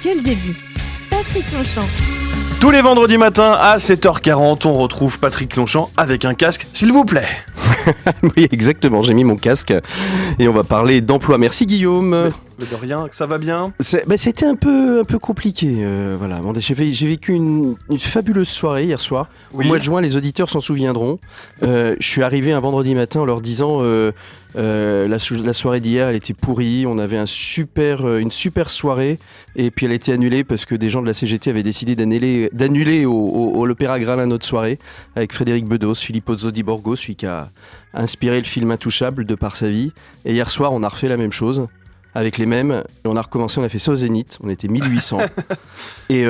Quel début! Patrick Longchamp. Tous les vendredis matins à 7h40, on retrouve Patrick Longchamp avec un casque, s'il vous plaît. Oui, exactement, j'ai mis mon casque et on va parler d'emploi. Merci Guillaume. Mais de rien, ça va bien? C'était un peu compliqué. Voilà. Bon, j'ai vécu une fabuleuse soirée hier soir. Oui. Au mois de juin, les auditeurs s'en souviendront. Je suis arrivé un vendredi matin en leur disant la soirée d'hier, elle était pourrie. On avait une super soirée et puis elle a été annulée parce que des gens de la CGT avaient décidé d'annuler au l'Opéra Gralin notre soirée avec Frédéric Bedos, Filippo Zodi Borgo, celui qui a inspiré le film Intouchable de par sa vie. Et hier soir, on a refait la même chose. Avec les mêmes, et on a recommencé, on a fait ça au Zénith, on était 1800 et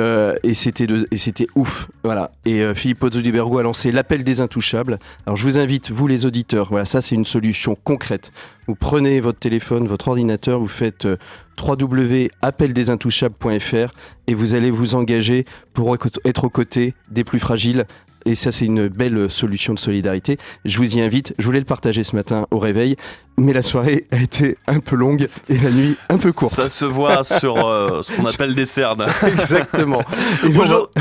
c'était ouf, voilà. Et Filippo Zodibergo a lancé l'appel des intouchables. Alors je vous invite, vous les auditeurs, voilà, ça c'est une solution concrète. Vous prenez votre téléphone, votre ordinateur, vous faites www.appeldesintouchables.fr et vous allez vous engager pour être aux côtés des plus fragiles. Et ça, c'est une belle solution de solidarité. Je vous y invite. Je voulais le partager ce matin au réveil, mais la soirée a été un peu longue et la nuit un peu courte. Ça se voit sur ce qu'on appelle des cernes. Exactement. Et Bonjour.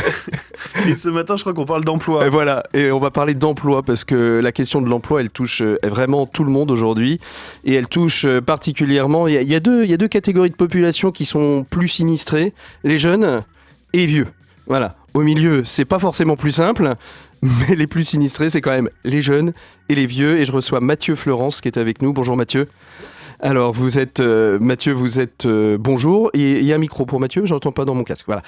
Et ce matin, je crois qu'on parle d'emploi. Et voilà, et on va parler d'emploi parce que la question de l'emploi, elle touche vraiment tout le monde aujourd'hui. Et elle touche particulièrement... Il y a deux catégories de population qui sont plus sinistrées, les jeunes et les vieux. Voilà. Au milieu, c'est pas forcément plus simple, mais les plus sinistrés, c'est quand même les jeunes et les vieux. Et je reçois Mathieu Fleurance qui est avec nous. Bonjour Mathieu. Alors, Mathieu, bonjour. Il y a un micro pour Mathieu, j'entends pas dans mon casque. Voilà.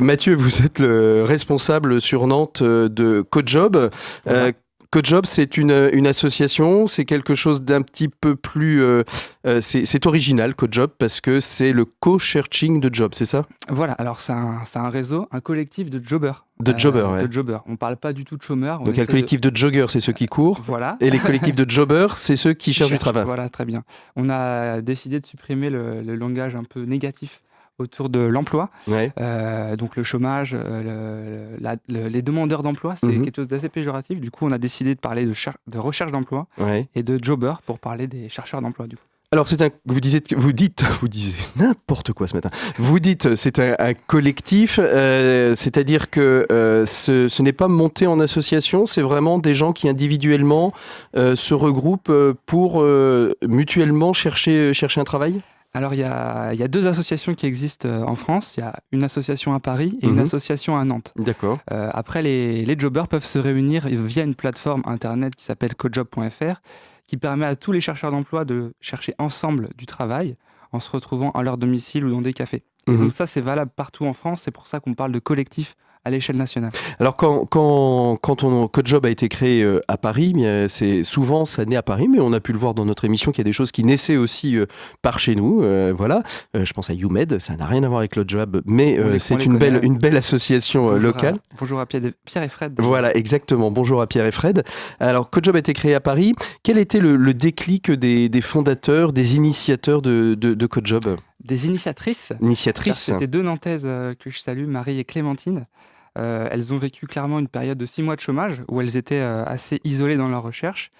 Mathieu, vous êtes le responsable sur Nantes de CoJob. CoJob, c'est une association, c'est quelque chose d'un petit peu plus... c'est original, CoJob, parce que c'est le co-searching de job, c'est ça? Voilà, alors c'est un réseau, un collectif de jobbers. De jobbers, ouais. De jobbers. On ne parle pas du tout de chômeurs. Donc, le collectif de joggers, c'est ceux qui courent. Voilà. Et les collectifs de jobbers, c'est ceux qui cherchent du travail. Voilà, très bien. On a décidé de supprimer le langage un peu négatif autour de l'emploi. Ouais. Donc le chômage, les demandeurs d'emploi, c'est quelque chose d'assez péjoratif. Du coup, on a décidé de parler de recherche d'emploi et de jobbers pour parler des chercheurs d'emploi, du coup. Alors, vous dites n'importe quoi ce matin. Vous dites, c'est un collectif, c'est-à-dire que ce n'est pas monté en association, c'est vraiment des gens qui individuellement se regroupent pour mutuellement chercher un travail? Alors, il y a deux associations qui existent en France. Il y a une association à Paris et une association à Nantes. D'accord. Après, les jobbers peuvent se réunir via une plateforme internet qui s'appelle cojob.fr, qui permet à tous les chercheurs d'emploi de chercher ensemble du travail en se retrouvant à leur domicile ou dans des cafés. Et donc ça, c'est valable partout en France. C'est pour ça qu'on parle de collectif à l'échelle nationale. Alors quand CoJob a été créé à Paris, souvent ça naît à Paris, mais on a pu le voir dans notre émission qu'il y a des choses qui naissaient aussi par chez nous. Voilà, je pense à YouMed, ça n'a rien à voir avec le job, mais c'est une belle association locale. Bonjour à Pierre et Fred. Voilà, exactement. Bonjour à Pierre et Fred. Alors CoJob a été créé à Paris. Quel était le déclic des fondateurs, des initiateurs de CoJob? Des initiatrices. C'était deux Nantaises que je salue, Marie et Clémentine. Elles ont vécu clairement une période de 6 mois de chômage où elles étaient assez isolées dans leur recherche.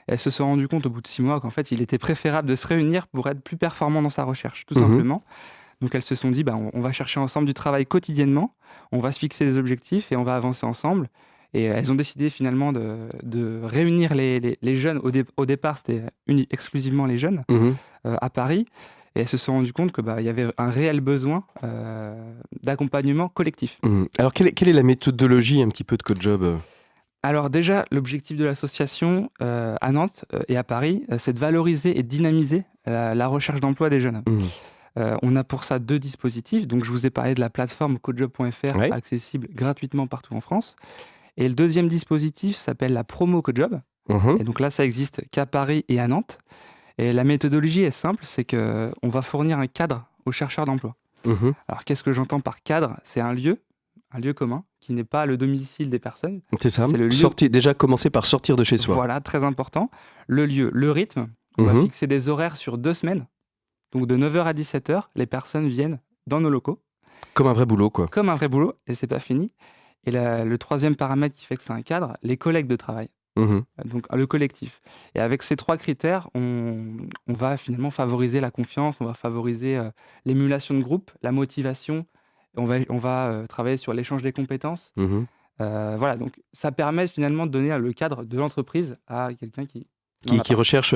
Elles se sont rendues compte au bout de 6 mois qu'en fait, il était préférable de se réunir pour être plus performant dans sa recherche, tout simplement. Donc elles se sont dit, on va chercher ensemble du travail quotidiennement, on va se fixer des objectifs et on va avancer ensemble. Et elles ont décidé finalement de réunir les jeunes. Au départ, c'était exclusivement les jeunes à Paris. Et elles se sont rendues compte qu'il y avait un réel besoin d'accompagnement collectif. Alors, quelle est la méthodologie un petit peu de CoJob? Alors déjà, l'objectif de l'association à Nantes et à Paris, c'est de valoriser et de dynamiser la recherche d'emploi des jeunes. On a pour ça deux dispositifs. Donc, je vous ai parlé de la plateforme cojob.fr, accessible gratuitement partout en France. Et le deuxième dispositif s'appelle la promo CoJob. Et donc là, ça existe qu'à Paris et à Nantes. Et la méthodologie est simple, c'est qu'on va fournir un cadre aux chercheurs d'emploi. Alors, qu'est-ce que j'entends par cadre? C'est un lieu commun, qui n'est pas le domicile des personnes. C'est ça, c'est déjà commencer par sortir de chez soi. Voilà, très important. Le lieu, le rythme, on va fixer des horaires sur 2 semaines. Donc de 9h à 17h, les personnes viennent dans nos locaux. Comme un vrai boulot, quoi. Comme un vrai boulot, et c'est pas fini. Et le troisième paramètre qui fait que c'est un cadre, les collègues de travail. Donc le collectif. Et avec ces 3 critères, on va finalement favoriser la confiance, on va favoriser l'émulation de groupe, la motivation On va travailler sur l'échange des compétences. Mhm. Voilà, donc ça permet finalement de donner le cadre de l'entreprise à quelqu'un qui Qui recherche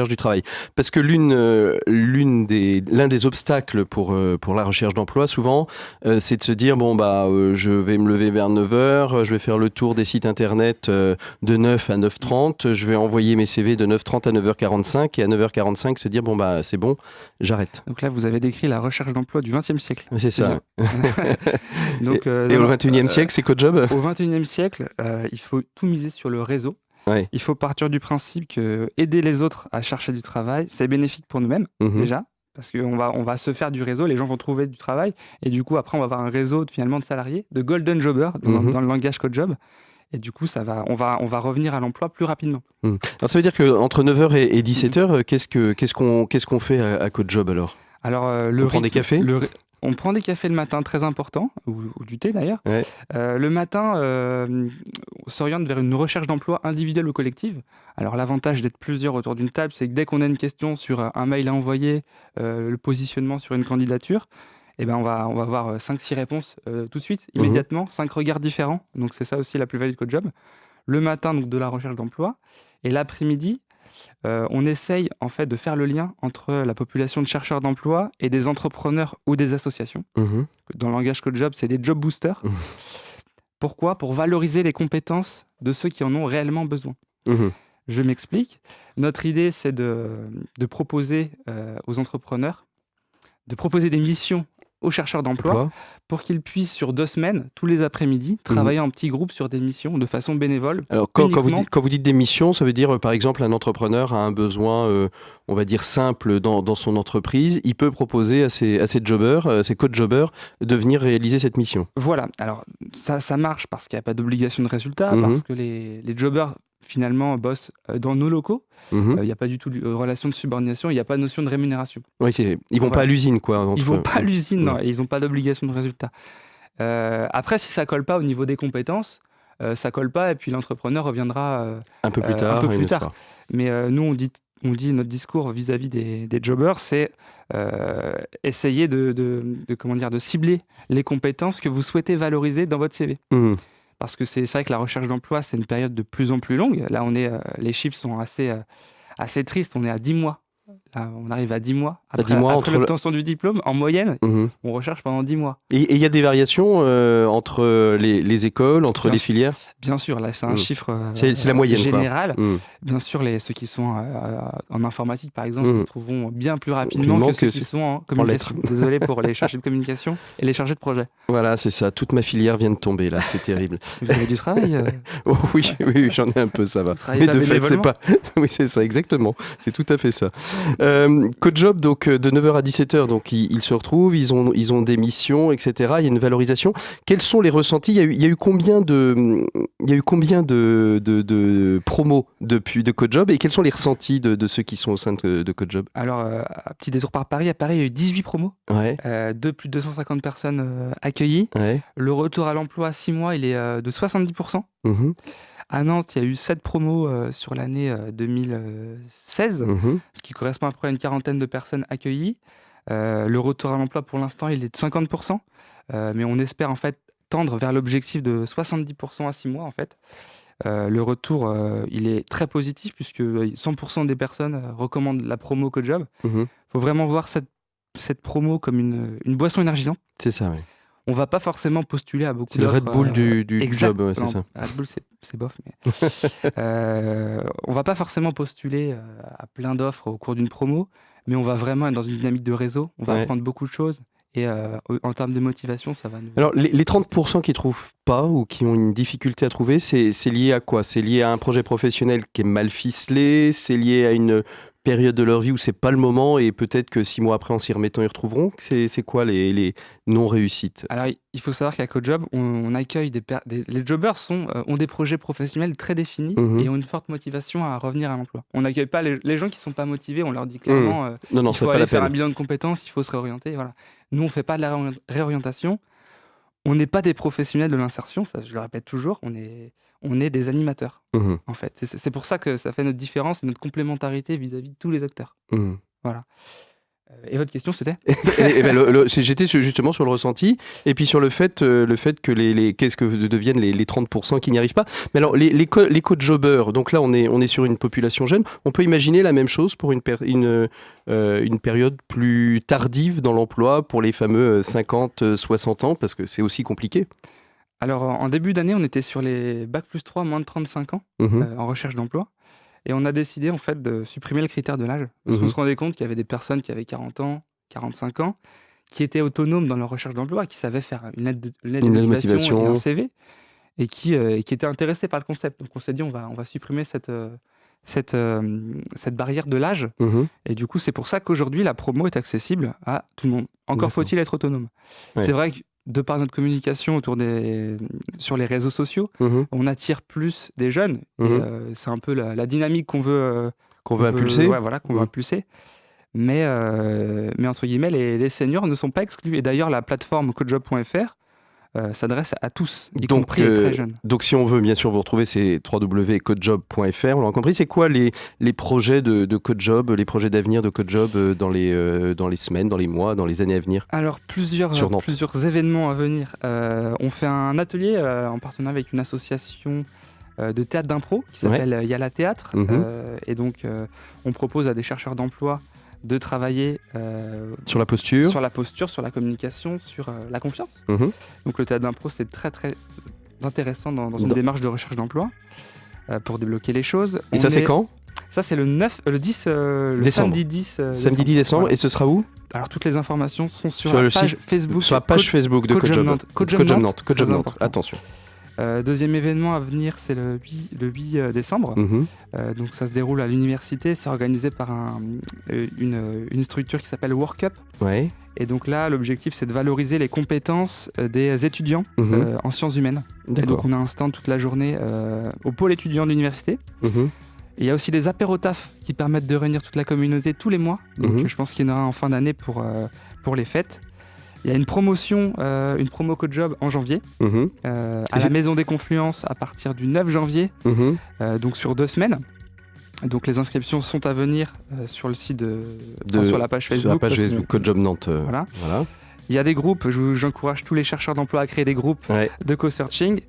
du travail. Parce que l'un des obstacles pour la recherche d'emploi, souvent, c'est de se dire, je vais me lever vers 9h, je vais faire le tour des sites internet de 9 à 9h30, je vais envoyer mes CV de 9h30 à 9h45, et à 9h45, se dire, c'est bon, j'arrête. Donc là, vous avez décrit la recherche d'emploi du XXe siècle. C'est ça. Donc, et au XXIe siècle, c'est CodeJob ? Au XXIe siècle, il faut tout miser sur le réseau. Ouais. Il faut partir du principe que aider les autres à chercher du travail, c'est bénéfique pour nous-mêmes, déjà, parce qu'on va se faire du réseau, les gens vont trouver du travail, et du coup, après, on va avoir un réseau finalement de salariés, de golden jobbers, dans le langage CodeJob, et du coup, on va revenir à l'emploi plus rapidement. Alors, ça veut dire qu'entre 9h et 17h, qu'est-ce qu'on fait à CodeJob alors ? Alors, on prend des cafés ? On prend des cafés le matin, très important, ou du thé d'ailleurs. Ouais. Le matin, on s'oriente vers une recherche d'emploi individuelle ou collective. Alors l'avantage d'être plusieurs autour d'une table, c'est que dès qu'on a une question sur un mail à envoyer, le positionnement sur une candidature, on va avoir 5-6 réponses tout de suite, immédiatement, 5 regards différents. Donc c'est ça aussi la plus-value de CodeJob. Le matin, donc de la recherche d'emploi. Et l'après-midi, on essaye en fait de faire le lien entre la population de chercheurs d'emploi et des entrepreneurs ou des associations. Dans le langage CodeJob, c'est des job boosters. Pourquoi ? Pour valoriser les compétences de ceux qui en ont réellement besoin. Je m'explique. Notre idée, c'est de proposer aux entrepreneurs, de proposer des missions aux chercheurs d'emploi pour qu'ils puissent, sur 2 semaines, tous les après-midi, travailler en petits groupes sur des missions de façon bénévole. Alors, quand vous dites des missions, ça veut dire, par exemple, un entrepreneur a un besoin, on va dire, simple dans son entreprise. Il peut proposer à ses jobbers, ses codejobbers, de venir réaliser cette mission. Voilà. Alors, ça marche parce qu'il n'y a pas d'obligation de résultat, parce que les jobbers, finalement, bossent dans nos locaux. Il n'y a pas du tout de relation de subordination, il n'y a pas de notion de rémunération. Oui, ils vont pas à l'usine, quoi. Ils vont pas à l'usine, non, et ils n'ont pas d'obligation de résultat. Après, si ça colle pas au niveau des compétences, ça colle pas, et puis l'entrepreneur reviendra un peu plus tard. Mais nous, on dit notre discours vis-à-vis des jobbers, c'est essayer de cibler les compétences que vous souhaitez valoriser dans votre CV. Parce que c'est vrai que la recherche d'emploi, c'est une période de plus en plus longue. Là, les chiffres sont assez tristes. On est à 10 mois. Là, on arrive à 10 mois. Après l'obtention du diplôme, en moyenne, on recherche pendant 10 mois. Et il y a des variations entre les écoles, entre les filières ? Bien sûr, là, c'est un chiffre c'est la moyenne, général. Bien sûr, ceux qui sont en informatique, par exemple, ils trouveront bien plus rapidement que ceux qui sont en communication. Désolé pour les chargés de communication et les chargés de projet. Voilà, c'est ça. Toute ma filière vient de tomber, là. C'est terrible. Vous avez du travail Oh, oui, j'en ai un peu, ça va. Mais de fait, c'est pas... Oui, c'est ça, exactement. C'est tout à fait ça. CodeJob, donc, de 9h à 17h, donc, ils se retrouvent, ils ont des missions, etc. Il y a une valorisation. Quels sont les ressentis ? Il y a eu combien de promos depuis de CodeJob, et quels sont les ressentis de ceux qui sont au sein de CodeJob ? Alors, à petit détour par Paris, à Paris, il y a eu 18 promos, de plus de 250 personnes accueillies. Ouais. Le retour à l'emploi à 6 mois, il est de 70%. À Nantes, il y a eu 7 promos sur l'année 2016, ce qui correspond à peu près à une quarantaine de personnes accueillies. Le retour à l'emploi, pour l'instant, il est de 50%, mais on espère en fait tendre vers l'objectif de 70% à 6 mois en fait. Le retour, il est très positif puisque 100% des personnes recommandent la promo CodeJob. Faut vraiment voir cette promo comme une boisson énergisante. C'est ça, oui. On va pas forcément postuler à beaucoup d'offres. C'est le Red Bull du job, ouais, c'est ça. Red Bull, c'est bof, mais on va pas forcément postuler à plein d'offres au cours d'une promo, mais on va vraiment être dans une dynamique de réseau. On va apprendre beaucoup de choses. Et en termes de motivation, ça va nous... Alors, les 30% qui ne trouvent pas ou qui ont une difficulté à trouver, c'est lié à quoi ? C'est lié à un projet professionnel qui est mal ficelé ? C'est lié à une période de leur vie où c'est pas le moment et peut-être que 6 mois après, en s'y remettant, ils retrouveront ? C'est quoi les non-réussites ? Alors, il faut savoir qu'à CodeJob, on accueille les jobbers ont des projets professionnels très définis et ont une forte motivation à revenir à l'emploi. On n'accueille pas les gens qui ne sont pas motivés, on leur dit clairement il faut aller faire un bilan de compétences, il faut se réorienter, voilà. Nous, on ne fait pas de la réorientation. On n'est pas des professionnels de l'insertion, ça je le répète toujours, on est des animateurs, en fait. C'est pour ça que ça fait notre différence et notre complémentarité vis-à-vis de tous les acteurs. Voilà. Et votre question, c'était J'étais justement sur le ressenti, et puis sur le fait que qu'est-ce que deviennent les 30% qui n'y arrivent pas. Mais alors, les co-jobbers, donc là, on est sur une population jeune. On peut imaginer la même chose pour une période plus tardive dans l'emploi, pour les fameux 50-60 ans, parce que c'est aussi compliqué. Alors, en début d'année, on était sur les Bac+3, moins de 35 ans, en recherche d'emploi. Et on a décidé en fait de supprimer le critère de l'âge. Parce qu'on se rendait compte qu'il y avait des personnes qui avaient 40 ans, 45 ans, qui étaient autonomes dans leur recherche d'emploi, qui savaient faire une lettre de motivation et un CV, et qui étaient intéressés par le concept. Donc on s'est dit on va supprimer cette barrière de l'âge. Et du coup, c'est pour ça qu'aujourd'hui, la promo est accessible à tout le monde. Encore faut-il être autonome. Ouais. C'est vrai que de par notre communication sur les réseaux sociaux, on attire plus des jeunes. Et, c'est un peu la dynamique qu'on veut impulser. Ouais, voilà, qu'on veut impulser. Mais entre guillemets, les seniors ne sont pas exclus. Et d'ailleurs, la plateforme codejob.fr s'adresse à tous, y compris les très jeunes. Donc si on veut bien sûr vous retrouver, c'est www.codejob.fr. On l'a compris, c'est quoi les projets de Codejob, les projets d'avenir de Codejob dans les semaines, dans les mois, dans les années à venir? Alors plusieurs événements à venir. On fait un atelier en partenariat avec une association de théâtre d'impro qui s'appelle Yala Théâtre. Et donc on propose à des chercheurs d'emploi de travailler sur la posture, sur la communication, sur la confiance. Donc le théâtre d'impro, c'est très très intéressant dans une démarche de recherche d'emploi pour débloquer les choses. C'est quand ? Ça, c'est le samedi 10 décembre. Voilà. Et ce sera où ? Alors toutes les informations sont sur la page Facebook. Sur la page Facebook de Codejob. Codejob Nantes. Attention. Deuxième événement à venir, c'est le 8 décembre. Donc ça se déroule à l'université. C'est organisé par une structure qui s'appelle WorkUp. Ouais. Et donc là, l'objectif, c'est de valoriser les compétences des étudiants en sciences humaines. Et donc on a un stand toute la journée au pôle étudiant de l'université. Et il y a aussi des apérotafs qui permettent de réunir toute la communauté tous les mois. Donc je pense qu'il y en aura en fin d'année pour les fêtes. Il y a une promo Codejob en janvier, à la Maison des Confluences à partir du 9 janvier, donc sur 2 semaines. Donc les inscriptions sont à venir sur le site sur la page Facebook. Sur la page Facebook Codejob Nantes. Voilà. Il y a des groupes, j'encourage tous les chercheurs d'emploi à créer des groupes de co-searching.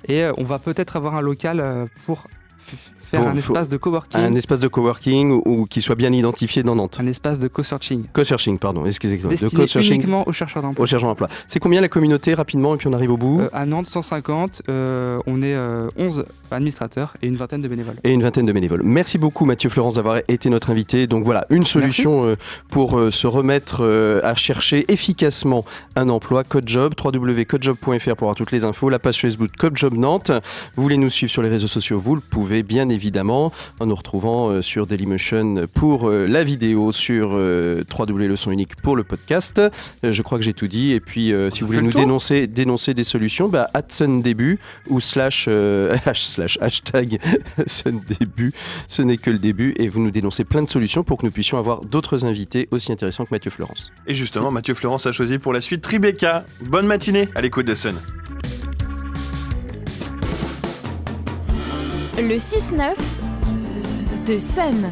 Et on va peut-être avoir un local pour faire un espace de coworking. Un espace de coworking ou qui soit bien identifié dans Nantes. Un espace de co-searching. Co-searching, pardon. Excusez-moi. Destiné uniquement aux chercheurs d'emploi. Aux chercheurs d'emploi. C'est combien la communauté, rapidement, et puis on arrive au bout À Nantes, 150. On est 11 administrateurs et une vingtaine de bénévoles. Merci beaucoup, Mathieu Fleurance, d'avoir été notre invité. Donc voilà, une solution pour se remettre à chercher efficacement un emploi. Codejob, www.codejob.fr pour avoir toutes les infos. La page Facebook Codejob Nantes. Vous voulez nous suivre sur les réseaux sociaux, vous le pouvez, bien évidemment, en nous retrouvant sur Dailymotion pour la vidéo, sur www.leçon unique pour le podcast. Je crois que j'ai tout dit. Et puis, si vous voulez nous dénoncer des solutions, @SunDébut ou hashtag SunDébut, ce n'est que le début. Et vous nous dénoncez plein de solutions pour que nous puissions avoir d'autres invités aussi intéressants que Mathieu Fleurance. Et justement, Mathieu Fleurance a choisi pour la suite Tribeca. Bonne matinée à l'écoute de Sun. Le 6-9 de Sun.